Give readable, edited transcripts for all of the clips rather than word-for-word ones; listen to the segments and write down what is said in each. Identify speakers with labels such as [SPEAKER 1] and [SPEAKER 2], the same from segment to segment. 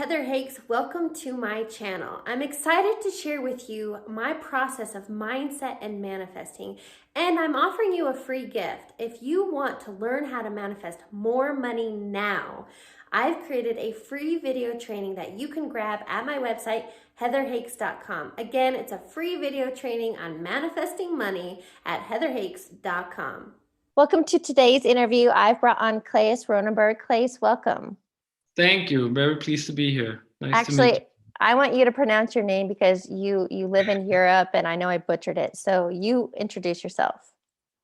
[SPEAKER 1] Heather Hakes. Welcome to my channel. I'm excited to share with you my process of mindset and manifesting, and I'm offering you a free gift. If you want to learn how to manifest more money now, I've created a free video training that you can grab at my website, heatherhakes.com. Again, it's a free video training on manifesting money at heatherhakes.com.
[SPEAKER 2] Welcome to today's interview. I've brought on Claes Ronnenberg. Claes, welcome.
[SPEAKER 3] Thank you. Very pleased to be here. Nice to meet
[SPEAKER 2] Actually,
[SPEAKER 3] you.
[SPEAKER 2] I want you to pronounce your name because you live in Europe and I know I butchered it. So you introduce yourself.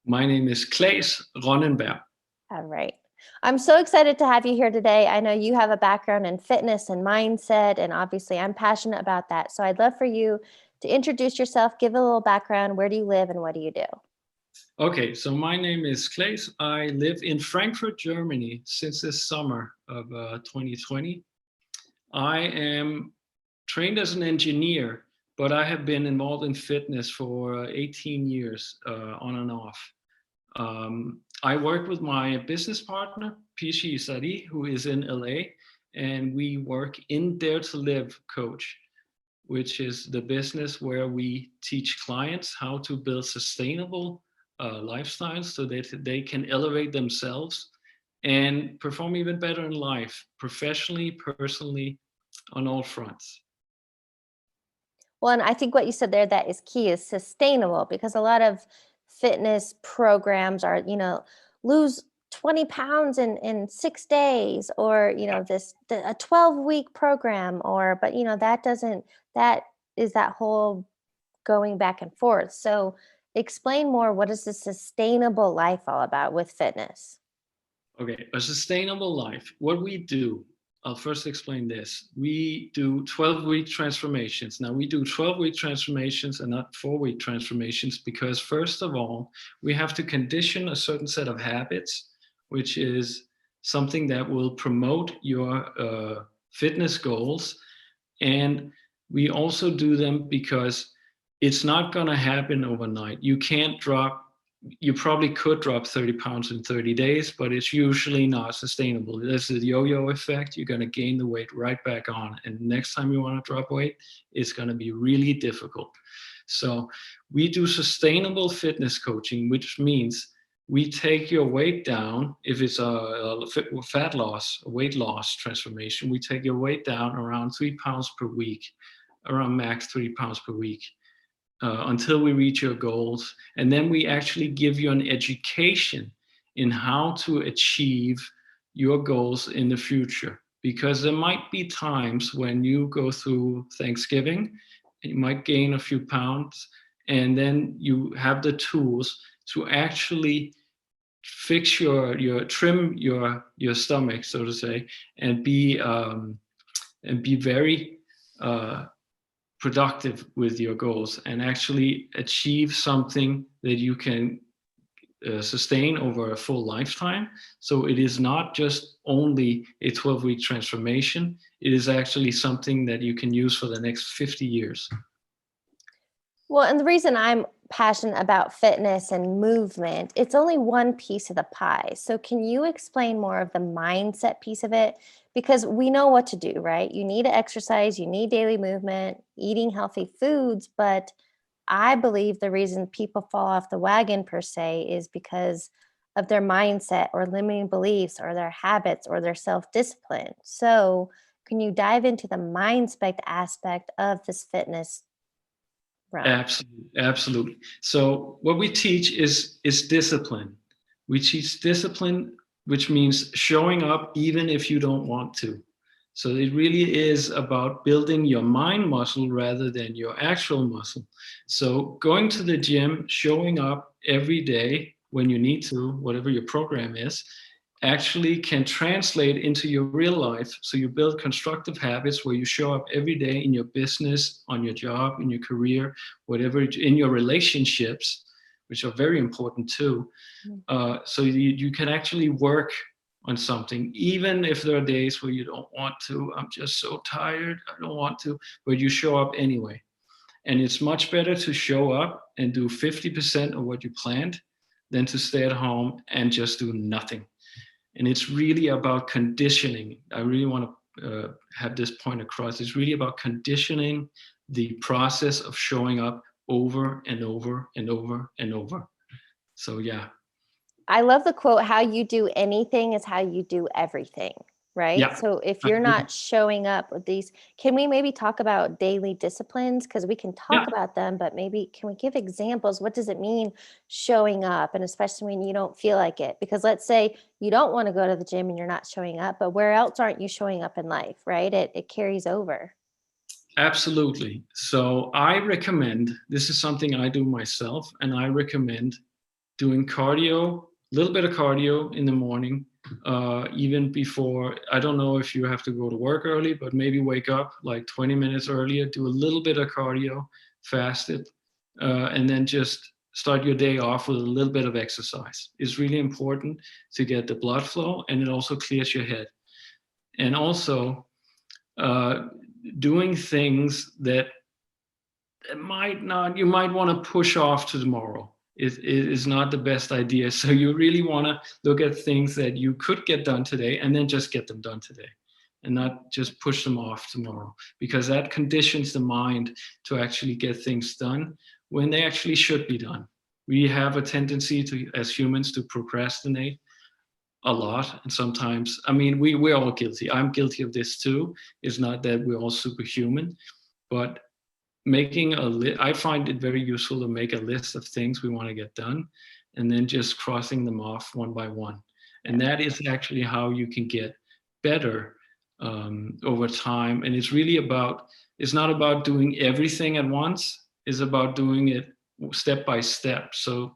[SPEAKER 3] My name is Claes Ronnenberg.
[SPEAKER 2] All right. I'm so excited to have you here today. I know you have a background in fitness and mindset, and obviously I'm passionate about that. So I'd love for you to introduce yourself, give a little background. Where do you live and what do you do?
[SPEAKER 3] Okay, so my name is Claes. I live in Frankfurt, Germany since this summer of 2020. I am trained as an engineer, but I have been involved in fitness for 18 years on and off. I work with my business partner, Pishi Sari, who is in LA, and we work in Dare to Live Coach, which is the business where we teach clients how to build sustainable lifestyles so that they can elevate themselves and perform even better in life, professionally, personally, on all fronts.
[SPEAKER 2] Well, and I think what you said there that is key is sustainable, because a lot of fitness programs are, lose 20 pounds in 6 days, or, a 12-week program, but that is that whole going back and forth. So explain more, what is the sustainable life all about with fitness?
[SPEAKER 3] Okay, a sustainable life. What we do, I'll first explain this. We do 12-week transformations. Now, we do 12-week transformations and not 4-week transformations because, first of all, we have to condition a certain set of habits, which is something that will promote your fitness goals. And we also do them because it's not going to happen overnight. You probably could drop 30 pounds in 30 days, but it's usually not sustainable. There's the yo-yo effect. You're going to gain the weight right back on. And next time you want to drop weight, it's going to be really difficult. So we do sustainable fitness coaching, which means we take your weight down. If it's a fat loss, a weight loss transformation, we take your weight down around 3 pounds per week, around max 3 pounds per week. Until we reach your goals. And then we actually give you an education in how to achieve your goals in the future. Because there might be times when you go through Thanksgiving, and you might gain a few pounds, and then you have the tools to actually fix trim your stomach, so to say, and be very productive with your goals and actually achieve something that you can sustain over a full lifetime. So it is not just only a 12-week transformation. It is actually something that you can use for the next 50 years.
[SPEAKER 2] Well, and the reason I'm passionate about fitness and movement, it's only one piece of the pie. So can you explain more of the mindset piece of it? Because we know what to do, right? You need to exercise, you need daily movement, eating healthy foods. But I believe the reason people fall off the wagon per se is because of their mindset or limiting beliefs or their habits or their self-discipline. So can you dive into the mindset aspect of this fitness realm?
[SPEAKER 3] Absolutely. So what we teach is discipline. We teach discipline, which means showing up even if you don't want to. So it really is about building your mind muscle rather than your actual muscle. So going to the gym, showing up every day when you need to, whatever your program is, actually can translate into your real life. So you build constructive habits where you show up every day in your business, on your job, in your career, whatever, in your relationships, which are very important too. So you can actually work on something, even if there are days where you don't want to. I'm just so tired, I don't want to, but you show up anyway. And it's much better to show up and do 50% of what you planned than to stay at home and just do nothing. And it's really about conditioning. I really want to have this point across. It's really about conditioning the process of showing up over and over and over and over. So yeah.
[SPEAKER 2] I love the quote, how you do anything is how you do everything, right?
[SPEAKER 3] Yeah.
[SPEAKER 2] So if you're not showing up with these, can we maybe talk about daily disciplines? Because we can talk
[SPEAKER 3] Yeah.
[SPEAKER 2] about them, but maybe can we give examples? What does it mean showing up? And especially when you don't feel like it, because let's say you don't want to go to the gym and you're not showing up, but where else aren't you showing up in life, right? It carries over.
[SPEAKER 3] Absolutely. So I recommend, this is something I do myself, and I recommend doing cardio, a little bit of cardio in the morning, even before. I don't know if you have to go to work early, but maybe wake up like 20 minutes earlier, do a little bit of cardio, fasted, and then just start your day off with a little bit of exercise. It's really important to get the blood flow, and it also clears your head. And also doing things that you might want to push off to tomorrow. It is not the best idea. So you really want to look at things that you could get done today and then just get them done today and not just push them off tomorrow, because that conditions the mind to actually get things done when they actually should be done. We have a tendency to, as humans, to procrastinate a lot. And sometimes, I mean, we're all guilty. I'm guilty of this too. It's not that we're all superhuman, but making a list, I find it very useful to make a list of things we want to get done and then just crossing them off one by one. And that is actually how you can get better over time. And it's really about, it's not about doing everything at once, it's about doing it step by step. So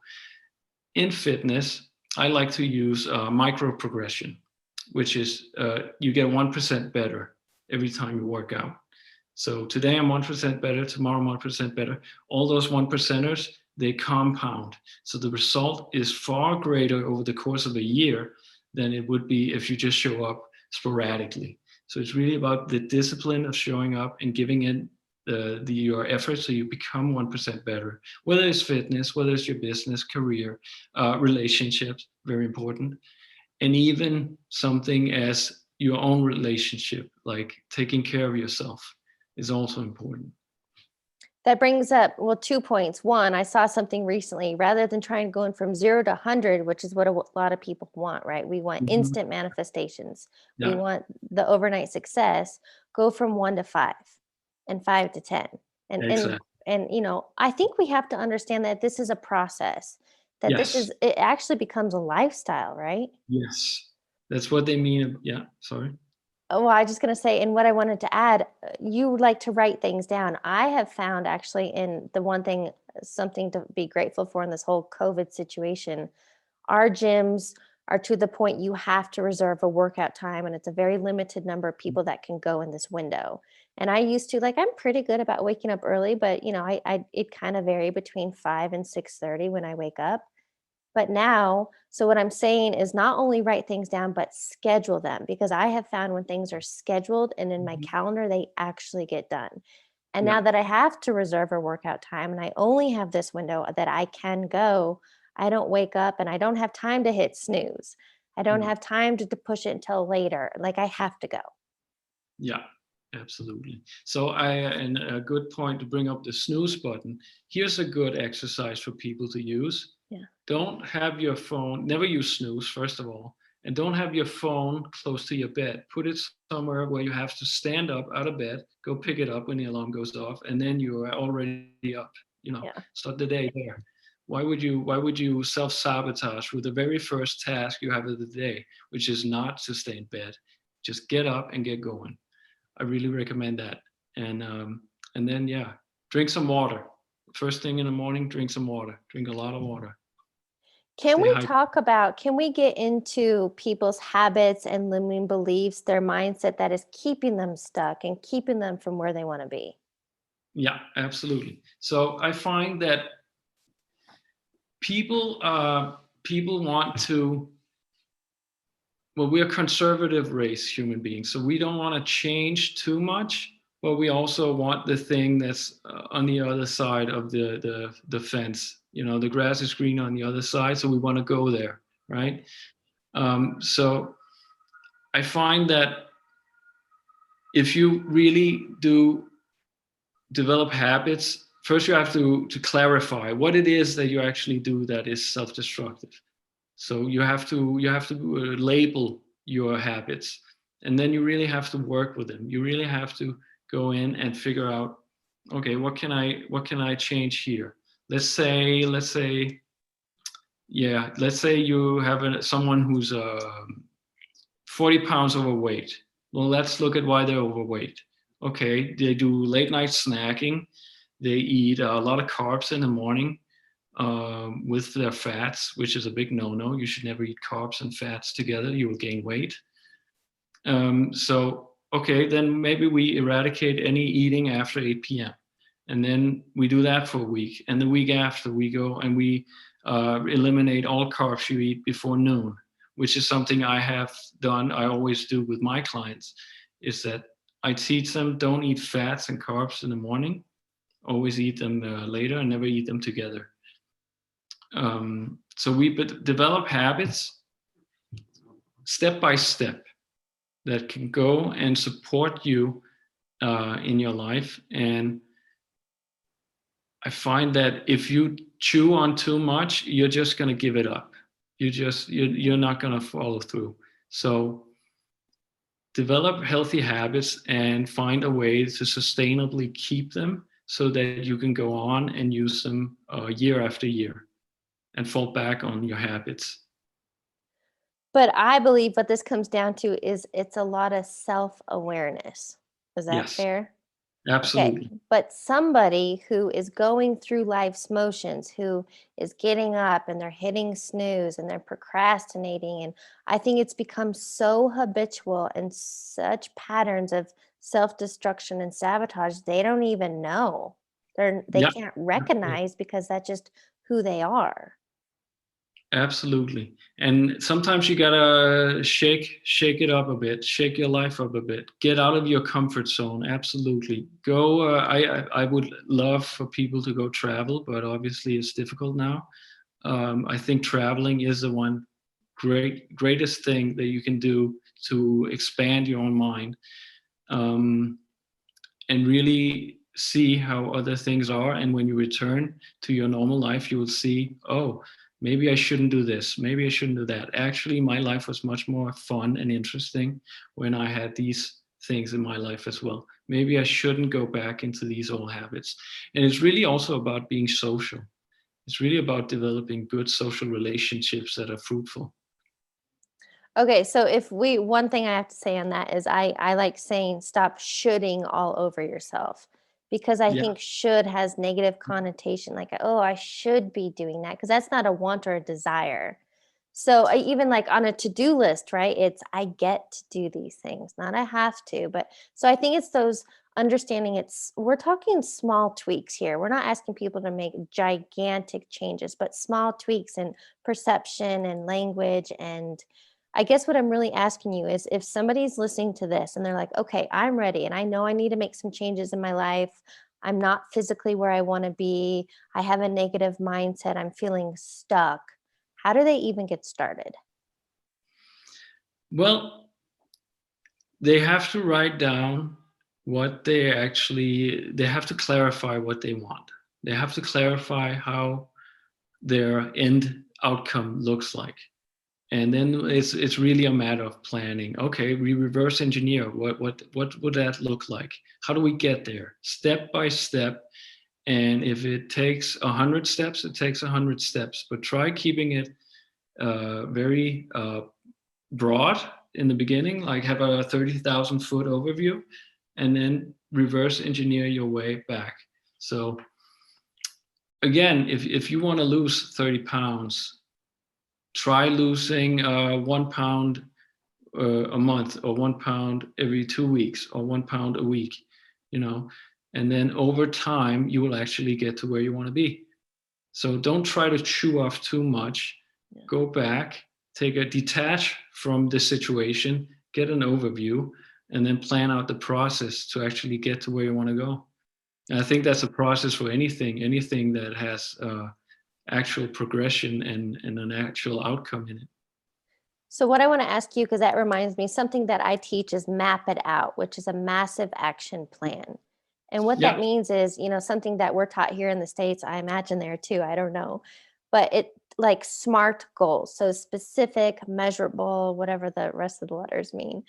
[SPEAKER 3] in fitness, I like to use micro progression, which is you get 1% better every time you work out. So today I'm 1% better, tomorrow I'm 1% better. All those 1%ers, they compound. So the result is far greater over the course of a year than it would be if you just show up sporadically. So it's really about the discipline of showing up and giving in your effort so you become 1% better, whether it's fitness, whether it's your business, career, relationships, very important. And even something as your own relationship, like taking care of yourself, is also important.
[SPEAKER 2] That brings up, well, 2 points. One, I saw something recently, rather than trying going from 0 to 100, which is what a lot of people want, right? We want instant manifestations.
[SPEAKER 3] Yeah.
[SPEAKER 2] We want the overnight success. Go from 1 to 5 and 5 to 10.
[SPEAKER 3] Exactly.
[SPEAKER 2] And you know, I think we have to understand that this is a process, that
[SPEAKER 3] Yes.
[SPEAKER 2] it actually becomes a lifestyle, right?
[SPEAKER 3] Yes. That's what they mean. Yeah. Sorry.
[SPEAKER 2] Oh, well, I was just going to say, and what I wanted to add, you like to write things down. I have found actually in the one thing, something to be grateful for in this whole COVID situation, our gyms are to the point you have to reserve a workout time, and it's a very limited number of people that can go in this window. And I used to, like, I'm pretty good about waking up early, but you know, it kind of vary between 5 and 6:30 when I wake up. But now, so what I'm saying is not only write things down, but schedule them, because I have found when things are scheduled and in my calendar, they actually get done. And now
[SPEAKER 3] Yeah.
[SPEAKER 2] that I have to reserve a workout time and I only have this window that I can go, I don't wake up and I don't have time to hit snooze. I don't
[SPEAKER 3] No.
[SPEAKER 2] have time to push it until later. Like, I have to go.
[SPEAKER 3] Yeah, absolutely. So and a good point to bring up the snooze button. Here's a good exercise for people to use.
[SPEAKER 2] Yeah.
[SPEAKER 3] Don't have your phone, never use snooze, first of all, and don't have your phone close to your bed. Put it somewhere where you have to stand up out of bed, go pick it up when the alarm goes off, and then you are already up. You know,
[SPEAKER 2] Yeah.
[SPEAKER 3] start the day there. Why would you self-sabotage with the very first task you have of the day, which is not to stay in bed? Just get up and get going. I really recommend that. And then yeah, drink some water. First thing in the morning, drink some water. Drink a lot of water.
[SPEAKER 2] Can
[SPEAKER 3] Stay
[SPEAKER 2] we
[SPEAKER 3] hydrated.
[SPEAKER 2] talk about, can we get into people's habits and limiting beliefs, their mindset that is keeping them stuck and keeping them from where they want to be?
[SPEAKER 3] Yeah, absolutely. So I find that people want to. Well, we're a conservative race, human beings, so we don't want to change too much, but we also want the thing that's on the other side of the fence. You know, the grass is green on the other side, so we want to go there, right? So I find that if you really do develop habits, first you have to clarify what it is that you actually do that is self-destructive. So you have to label your habits, and then you really have to work with them. You really have to go in and figure out, okay, what can I change here? Let's say you have someone who's 40 pounds overweight. Well, let's look at why they're overweight. Okay, they do late night snacking. They eat a lot of carbs in the morning with their fats, which is a big no-no. You should never eat carbs and fats together. You will gain weight. So, okay, then maybe we eradicate any eating after 8 p.m. And then we do that for a week. And the week after, we go and we eliminate all carbs you eat before noon, which is something I have done. I always do with my clients, is that I teach them, don't eat fats and carbs in the morning. Always eat them later and never eat them together. So we develop habits step by step that can go and support you in your life. And I find that if you chew on too much, you're just going to give it up. You're not going to follow through. So develop healthy habits and find a way to sustainably keep them so that you can go on and use them year after year and fall back on your habits.
[SPEAKER 2] But I believe what this comes down to is it's a lot of self-awareness. Is that
[SPEAKER 3] Yes,
[SPEAKER 2] fair?
[SPEAKER 3] absolutely.
[SPEAKER 2] Okay. But somebody who is going through life's motions, who is getting up and they're hitting snooze and they're procrastinating, and I think it's become so habitual and such patterns of self-destruction and sabotage, they don't even know. They
[SPEAKER 3] Yeah,
[SPEAKER 2] can't recognize because that's just who they are.
[SPEAKER 3] absolutely. And sometimes you gotta shake it up a bit, shake your life up a bit, get out of your comfort zone. Absolutely. Go. I would love for people to go travel, but obviously it's difficult now. I think traveling is the one greatest thing that you can do to expand your own mind, and really see how other things are. And when you return to your normal life, you will see, oh, maybe I shouldn't do this. Maybe I shouldn't do that. Actually, my life was much more fun and interesting when I had these things in my life as well. Maybe I shouldn't go back into these old habits. And it's really also about being social. It's really about developing good social relationships that are fruitful.
[SPEAKER 2] Okay, so one thing I have to say on that is I like saying stop shoulding all over yourself, because I
[SPEAKER 3] Yeah.
[SPEAKER 2] think should has negative connotation, like, oh, I should be doing that, because that's not a want or a desire. So I even like on a to-do list, right? It's I get to do these things, not I have to. But so I think it's those understanding, we're talking small tweaks here. We're not asking people to make gigantic changes, but small tweaks in perception and language. And I guess what I'm really asking you is, if somebody's listening to this and they're like, okay, I'm ready and I know I need to make some changes in my life. I'm not physically where I want to be. I have a negative mindset. I'm feeling stuck. How do they even get started?
[SPEAKER 3] Well, they have to write down they have to clarify what they want. They have to clarify how their end outcome looks like. And then it's really a matter of planning. Okay, we reverse engineer. What would that look like? How do we get there? Step by step. And if it takes 100 steps, it takes 100 steps. But try keeping it very broad in the beginning, like have a 30,000 foot overview, and then reverse engineer your way back. So again, if you want to lose 30 pounds, try losing 1 pound a month, or 1 pound every 2 weeks, or 1 pound a week, and then over time you will actually get to where you want to be. So don't try to chew off too much. Yeah. Go back, detach from the situation, get an overview, and then plan out the process to actually get to where you want to go. And I think that's a process for anything that has actual progression and an actual outcome in it.
[SPEAKER 2] So what I want to ask you, because that reminds me, something that I teach is map it out, which is a massive action plan. And what that
[SPEAKER 3] Yeah,
[SPEAKER 2] means is, something that we're taught here in the States, I imagine there too, I don't know, but it like SMART goals. So specific, measurable, whatever the rest of the letters mean.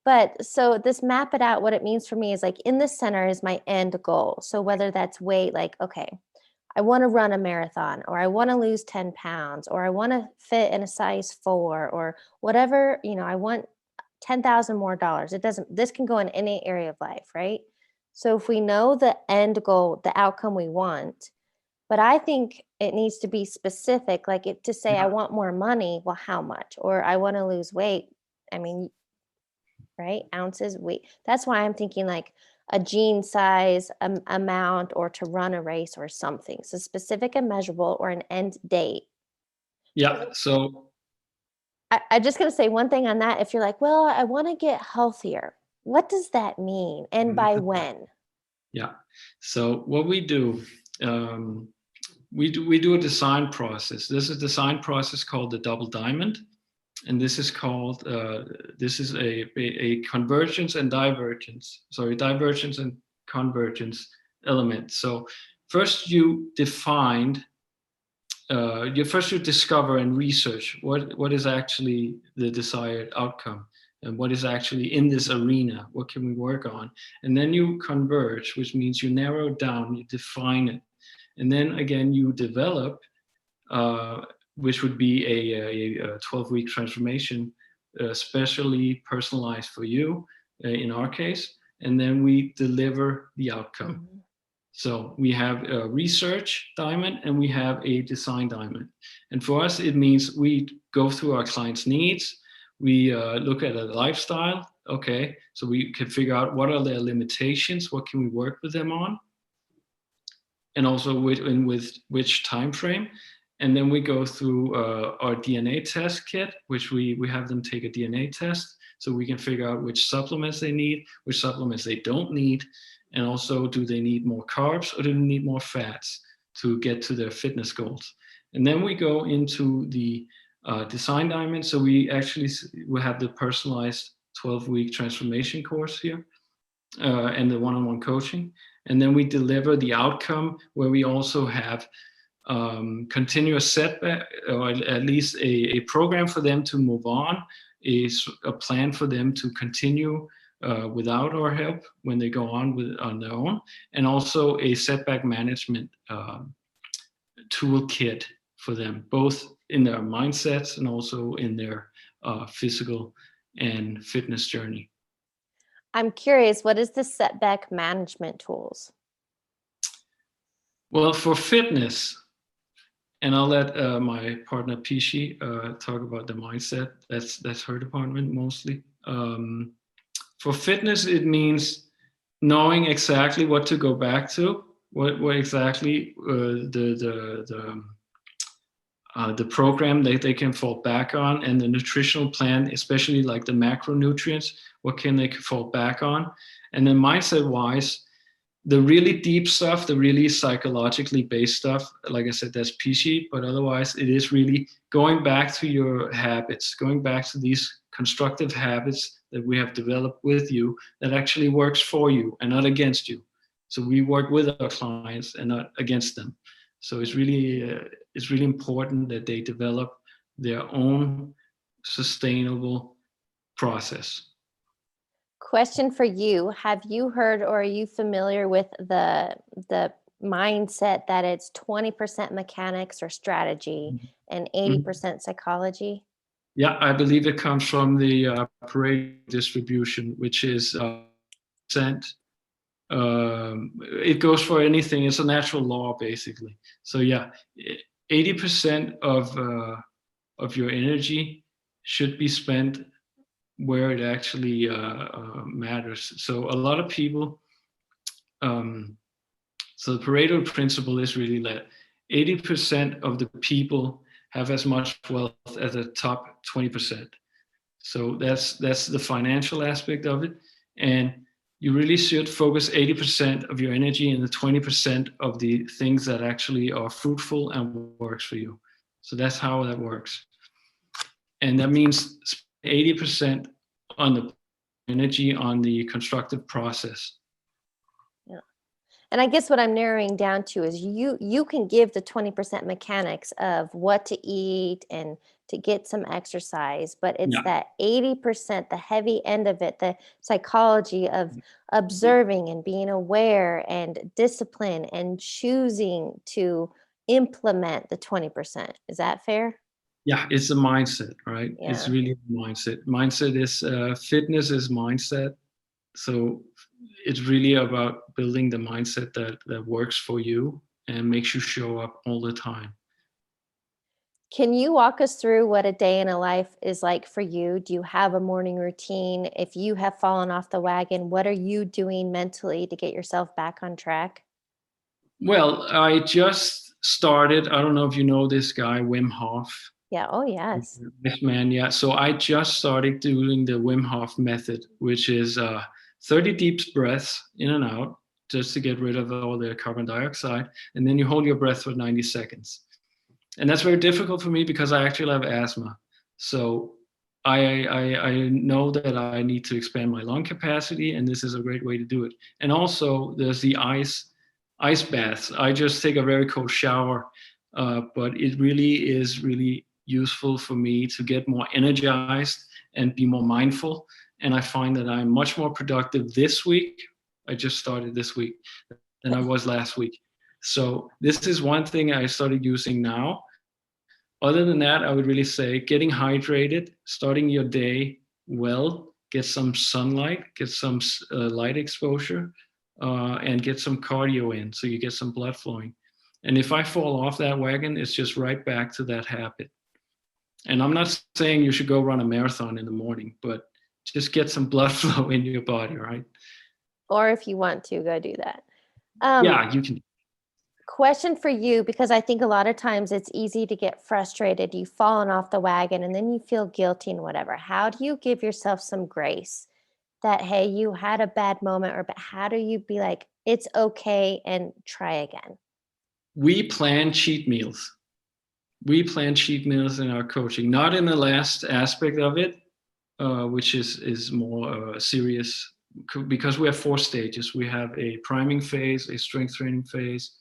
[SPEAKER 2] But so this map it out, what it means for me is like in the center is my end goal. So whether that's weight, like, okay, I want to run a marathon, or I want to lose 10 pounds, or I want to fit in a size 4, or whatever, I want 10,000 more dollars. It doesn't, this can go in any area of life, right? So if we know the end goal, the outcome we want, but I think it needs to be specific, like to say, I
[SPEAKER 3] yeah,
[SPEAKER 2] want more money. Well, how much? Or I want to lose weight. I mean, right? Ounces, weight. That's why I'm thinking like a jean size amount, or to run a race or something. So specific and measurable, or an end date.
[SPEAKER 3] yeah. So
[SPEAKER 2] I just going to say one thing on that. If you're like, well, I want to get healthier, what does that mean? And by when?
[SPEAKER 3] yeah. So what we do, we do a design process. There's a design process called the double diamond, and this is called this is a convergence and divergence. Sorry, divergence and convergence element. So first you defined. You discover and research what is actually the desired outcome, and what is actually in this arena. What can we work on? And then you converge, which means you narrow it down, you define it, and then again you develop, which would be a 12-week transformation, specially personalized for you, in our case, and then we deliver the outcome.
[SPEAKER 2] Mm-hmm.
[SPEAKER 3] So we have a research diamond and we have a design diamond. And for us, it means we go through our clients' needs. We look at a lifestyle. Okay, so we can figure out what are their limitations, what can we work with them on, and also with which time frame. And then we go through our DNA test kit, which we have them take a DNA test, so we can figure out which supplements they need, which supplements they don't need, and also do they need more carbs or do they need more fats to get to their fitness goals. And then we go into the design diamond. So we have the personalized 12-week transformation course here, and the one-on-one coaching. And then we deliver the outcome, where we also have continuous setback, or at least a program for them to move on, is a plan for them to continue without our help when they go on their own, and also a setback management toolkit for them, both in their mindsets and also in their physical and fitness journey.
[SPEAKER 2] I'm curious, what is the setback management tools?
[SPEAKER 3] Well, for fitness, and I'll let my partner Pishi talk about the mindset. That's her department mostly. For fitness, it means knowing exactly what to go back to, what exactly the program that they can fall back on, and the nutritional plan, especially like the macronutrients, what can they fall back on. And then mindset-wise, the really deep stuff, the really psychologically based stuff, like I said, that's PC, but otherwise it is really going back to your habits, going back to these constructive habits that we have developed with you that actually works for you and not against you. So we work with our clients and not against them. So it's really important that they develop their own sustainable process.
[SPEAKER 2] Question for you. Have you heard, or are you familiar with the mindset that it's 20% mechanics or strategy and 80% psychology?
[SPEAKER 3] Yeah, I believe it comes from the Pareto distribution, which is percent. It goes for anything. It's a natural law, basically. So yeah, 80% of your energy should be spent where it actually matters. So a lot of people, so the Pareto principle is really that 80% of the people have as much wealth as the top 20%. So that's the financial aspect of it. And you really should focus 80% of your energy in the 20% of the things that actually are fruitful and works for you. So that's how that works. And that means 80% on the energy on the constructive process.
[SPEAKER 2] Yeah. And I guess what I'm narrowing down to is you can give the 20% mechanics of what to eat and to get some exercise, but it's
[SPEAKER 3] Yeah.
[SPEAKER 2] that 80%, the heavy end of it, the psychology of observing and being aware and discipline and choosing to implement the 20%. Is that fair?
[SPEAKER 3] Yeah, it's a mindset, right? It's
[SPEAKER 2] Yeah.
[SPEAKER 3] really a mindset. Mindset is fitness is mindset. So it's really about building the mindset that works for you and makes you show up all the time.
[SPEAKER 2] Can you walk us through what a day in a life is like for you? Do you have a morning routine? If you have fallen off the wagon, what are you doing mentally to get yourself back on track?
[SPEAKER 3] Well, I just started. I don't know if you know this guy, Wim Hof.
[SPEAKER 2] Yeah. Oh, yes.
[SPEAKER 3] This man, yeah. So I just started doing the Wim Hof method, which is 30 deep breaths in and out, just to get rid of all the carbon dioxide. And then you hold your breath for 90 seconds. And that's very difficult for me because I actually have asthma. So I know that I need to expand my lung capacity, and this is a great way to do it. And also, there's the ice baths. I just take a very cold shower, but it really is really useful for me to get more energized and be more mindful. And I find that I'm much more productive this week. I just started this week than I was last week. So this is one thing I started using now. Other than that, I would really say getting hydrated, starting your day well, get some sunlight, get some light exposure, and get some cardio in so you get some blood flowing. And if I fall off that wagon, it's just right back to that habit. And I'm not saying you should go run a marathon in the morning, but just get some blood flow in your body, right?
[SPEAKER 2] Or if you want to, go do that.
[SPEAKER 3] Yeah, you can.
[SPEAKER 2] Question for you, because I think a lot of times it's easy to get frustrated. You've fallen off the wagon and then you feel guilty and whatever. How do you give yourself some grace that, hey, you had a bad moment, or but how do you be like, it's okay and try again?
[SPEAKER 3] We plan cheat meals. We plan cheat meals in our coaching, not in the last aspect of it, which is more serious, because we have 4 stages. We have a priming phase, a strength training phase,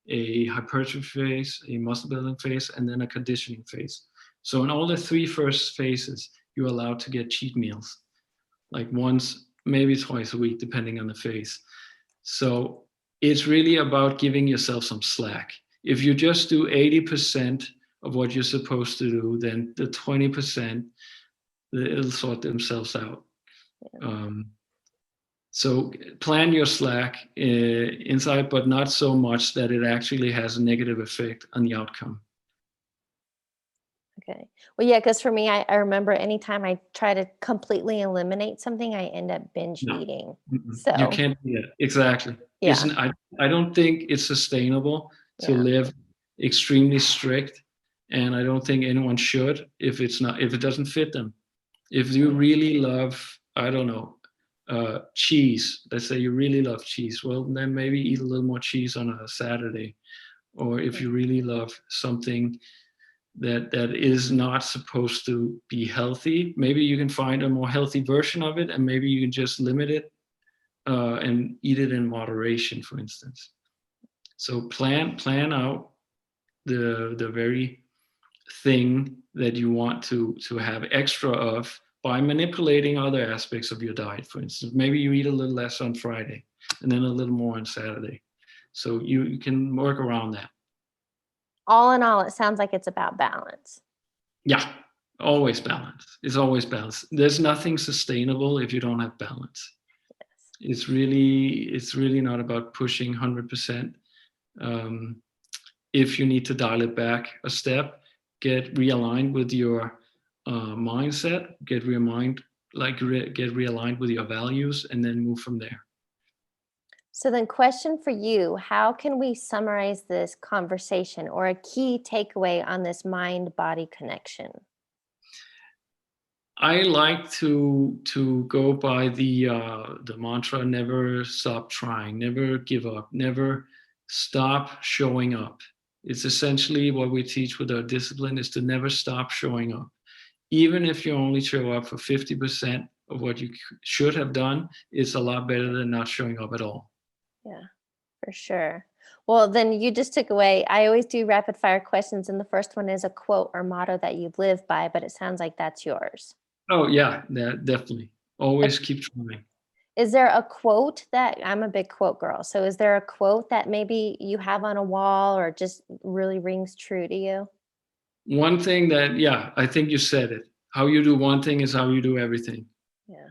[SPEAKER 3] a hypertrophy phase, a muscle building phase, and then a conditioning phase. So in all the 3 first phases, you're allowed to get cheat meals, like once, maybe twice a week, depending on the phase. So it's really about giving yourself some slack. If you just do 80% of what you're supposed to do, then the 20%, it'll sort themselves out. So plan your slack inside, but not so much that it actually has a negative effect on the outcome.
[SPEAKER 2] Okay. Well, yeah, because for me, I remember anytime I try to completely eliminate something, I end up binge
[SPEAKER 3] No.
[SPEAKER 2] eating.
[SPEAKER 3] You
[SPEAKER 2] So
[SPEAKER 3] can't do that. Exactly.
[SPEAKER 2] yeah,
[SPEAKER 3] I don't think it's sustainable to
[SPEAKER 2] yeah,
[SPEAKER 3] live extremely strict, and I don't think anyone should if it doesn't fit them. If you really love, I don't know, cheese, let's say you really love cheese, well, then maybe eat a little more cheese on a Saturday. Or if you really love something that is not supposed to be healthy, maybe you can find a more healthy version of it, and maybe you can just limit it and eat it in moderation, for instance. So plan out the very thing that you want to have extra of by manipulating other aspects of your diet. For instance, maybe you eat a little less on Friday and then a little more on Saturday. So you can work around that.
[SPEAKER 2] all in all, it sounds like it's about balance.
[SPEAKER 3] Yeah, always balance. It's always balance. There's nothing sustainable if you don't have balance.
[SPEAKER 2] Yes.
[SPEAKER 3] It's really not about pushing 100%. If you need to dial it back a step, get realigned with your mindset, get realigned with your values, and then move from there.
[SPEAKER 2] So then, question for you: how can we summarize this conversation, or a key takeaway on this mind-body connection?
[SPEAKER 3] I like to go by the mantra: never stop trying, never give up, never stop showing up. It's essentially what we teach with our discipline, is to never stop showing up. even if you only show up for 50% of what you should have done, it's a lot better than not showing up at all.
[SPEAKER 2] Yeah, for sure. Well, then you just took away, I always do rapid fire questions, and the first one is a quote or motto that you live by, but it sounds like that's yours.
[SPEAKER 3] Oh yeah, definitely. Always keep trying.
[SPEAKER 2] Is there a quote that, I'm a big quote girl, so is there a quote that maybe you have on a wall or just really rings true to you?
[SPEAKER 3] One thing that, yeah, I think you said it. How you do one thing is how you do everything.
[SPEAKER 2] Yeah.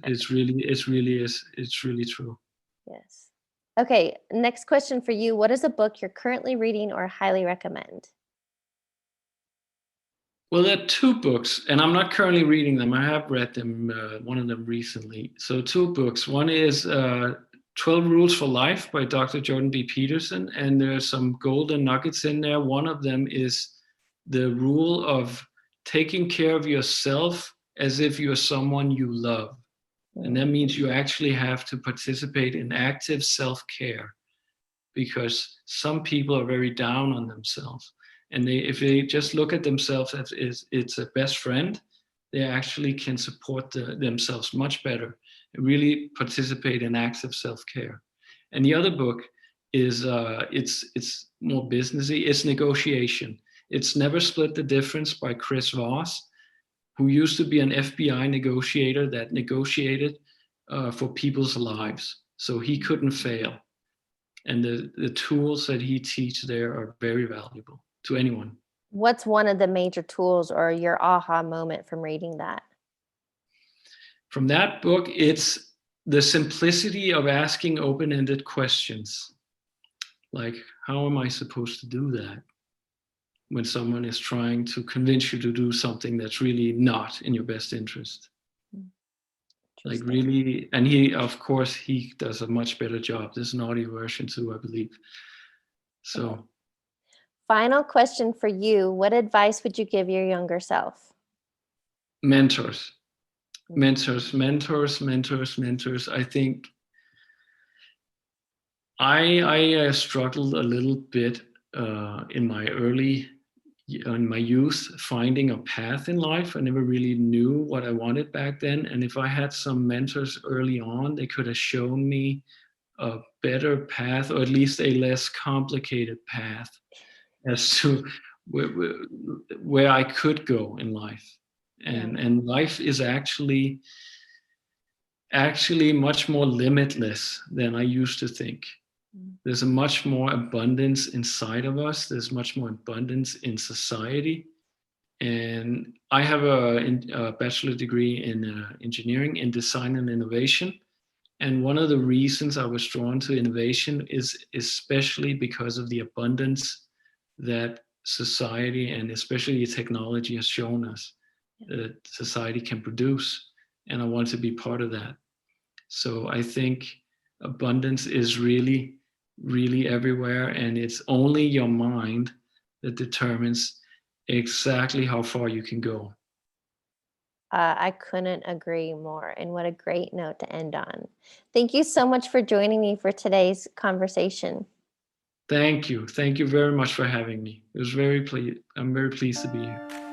[SPEAKER 3] It's really true.
[SPEAKER 2] Yes. Okay, next question for you. What is a book you're currently reading or highly recommend?
[SPEAKER 3] Well, there are two books, and I'm not currently reading them. I have read them, one of them recently. So two books. One is 12 Rules for Life by Dr. Jordan B. Peterson, and there's some golden nuggets in there. One of them is the rule of taking care of yourself as if you're someone you love. And that means you actually have to participate in active self-care, because some people are very down on themselves. And if they just look at themselves as it's a best friend, they actually can support themselves much better and really participate in active self-care. And the other book is it's more businessy. It's Negotiation. It's Never Split the Difference by Chris Voss, who used to be an FBI negotiator that negotiated for people's lives, so he couldn't fail. And the tools that he teaches there are very valuable to anyone.
[SPEAKER 2] What's one of the major tools or your aha moment from reading that?
[SPEAKER 3] From that book, it's the simplicity of asking open-ended questions. Like, how am I supposed to do that when someone is trying to convince you to do something that's really not in your best interest? Like really, and he, of course, he does a much better job. There's an audio version too, I believe. So.
[SPEAKER 2] Final question for you. What advice would you give your younger self?
[SPEAKER 3] Mentors. I think I struggled a little bit in my youth, finding a path in life. I never really knew what I wanted back then. And if I had some mentors early on, they could have shown me a better path, or at least a less complicated path as to where I could go in life. And life is actually much more limitless than I used to think. There's a much more abundance inside of us. There's much more abundance in society. And I have a bachelor degree in engineering in design and innovation. And one of the reasons I was drawn to innovation is especially because of the abundance that society, and especially technology, has shown us that society can produce. And I want to be part of that. So I think abundance is really, really everywhere. And it's only your mind that determines exactly how far you can go.
[SPEAKER 2] I couldn't agree more. And what a great note to end on. Thank you so much for joining me for today's conversation.
[SPEAKER 3] Thank you. Thank you very much for having me. I'm very pleased to be here.